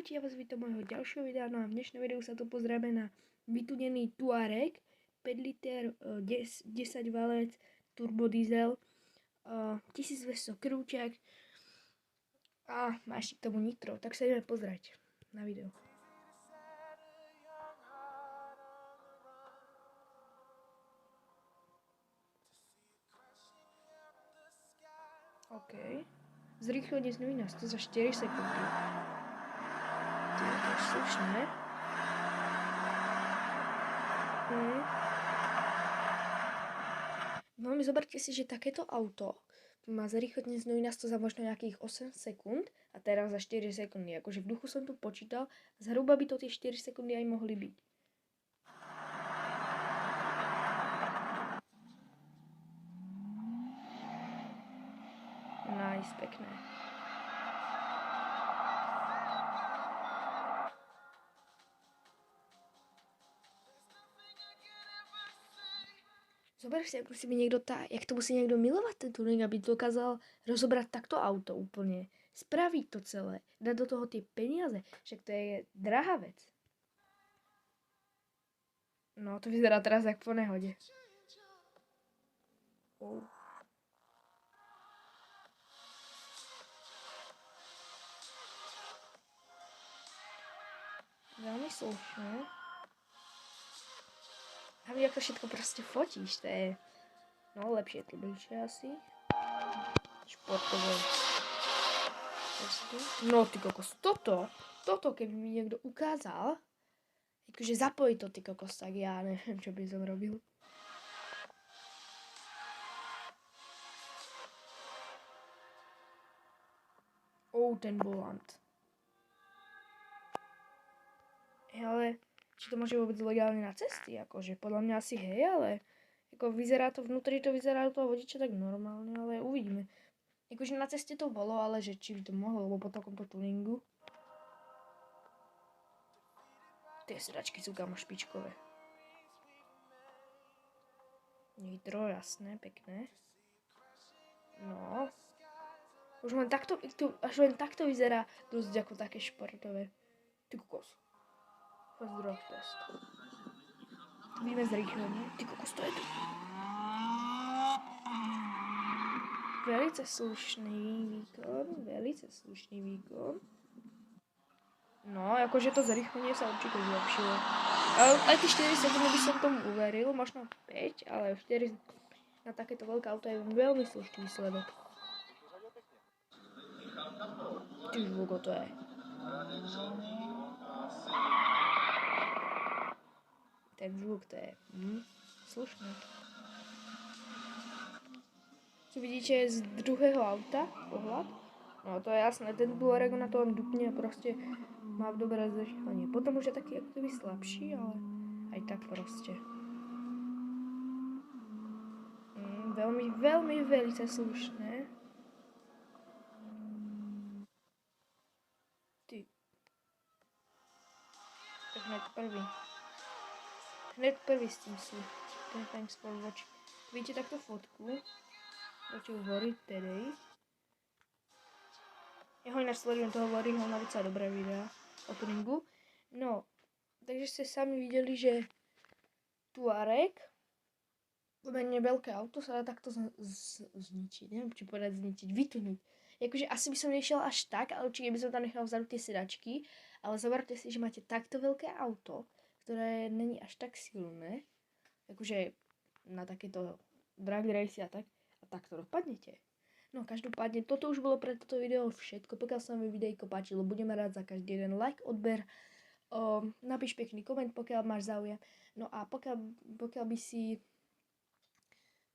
Ahojte, ja vás vítam môjho ďalšieho videa, no a v dnešnom videu sa tu pozrieme na vytunený Touareg 5 liter 10 valec turbodiesel 1200 krúťak a má ešte k tomu nitro, tak sa ideme pozrieť na video. OK. Zrýchlenie znoví na 100 za 4 sekundy. To je slušné. No my zoberte si, že takéto auto má zrýchlenie z 0 na 100 za možno nejakých 8 sekúnd a teraz za 4 sekundy. Akože v duchu som tu počítal, zhruba by to tie 4 sekundy aj mohli byť. Nice, pekné. Zober si, ako si by niekto jak to musí niekto milovať ten tuning, aby dokázal rozobrať takto auto úplne. Spraviť to celé. Dať do toho tie peniaze. Však to je drahá vec. No, to vyzerá teraz jak po nehode. Oh. Veľmi slušné. A vy ako všetko proste fotíš, to je... No, lepšie to bližšie asi. Športové. No, ty kokos, toto keby mi niekto ukázal, akože zapojiť to, ty kokos, tak ja neviem, čo by som robil. Ten volant. Ale... či to môže vôbec legálne na cesty, akože podľa mňa asi hej, ale ako vyzerá to vnútri, to vyzerá toho vodiča tak normálne, ale uvidíme. Akože na ceste to bolo, ale že či by to mohlo, lebo po takomto tuningu. Tie sedačky sú kamo špičkové. Nitro, jasné, pekné. No. Už len takto, vyzerá dosť ako také športové. Ty kokos. Drug test. Vidíme zrýchlenie. Ty kokos, to je tu. Velice slušný výkon. No, akože to zrýchlenie sa určite zlepšilo. Aj ty 4 sekundy by som tomu uveril, možno 5, ale 4 na takéto veľké auto je veľmi slušný výsledok. Ty žlugo to je. Ten zvuk, to je slušné. Tu vidíte z druhého auta pohľad. No to je jasné, ten Touareg na tom dupne a proste má dobré zrýchlenie. Potom už je taký ako keby slabší, ale aj tak proste. Veľmi veľmi slušné. Ty. Tak hneď prvý s tým sú. Thanks for watching. Vidíte takto fotku? Proti hovorí tedy. Ja ho ináč sledujem, to hovorí, ho navíc sa dobré videá o tuningu. No, takže ste sami videli, že Touareg, pomerne veľké auto, sa dá takto zničiť. Neviem, či povedať zničiť, vytuniť. Akože asi by som nešiel až tak, ale určite by som tam nechal vzadu tie sedačky. Ale zoberte si, že máte takto veľké auto, ktoré není až tak silné. Akože na takéto drag race a takto dopadnete. No každopádne, toto už bolo pre toto video všetko. Pokiaľ sa vám videjko páčilo, budeme rád za každý jeden like, odber. Napíš pekný koment, pokiaľ máš záujem. No a pokiaľ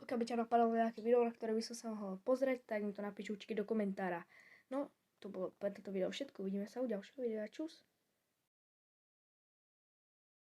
by ťa napadalo nejaké video, na ktoré by som sa mohol pozrieť, tak mi to napíš určite do komentára. No, to bolo pre toto video všetko. Uvidíme sa u ďalšieho videa. Čus!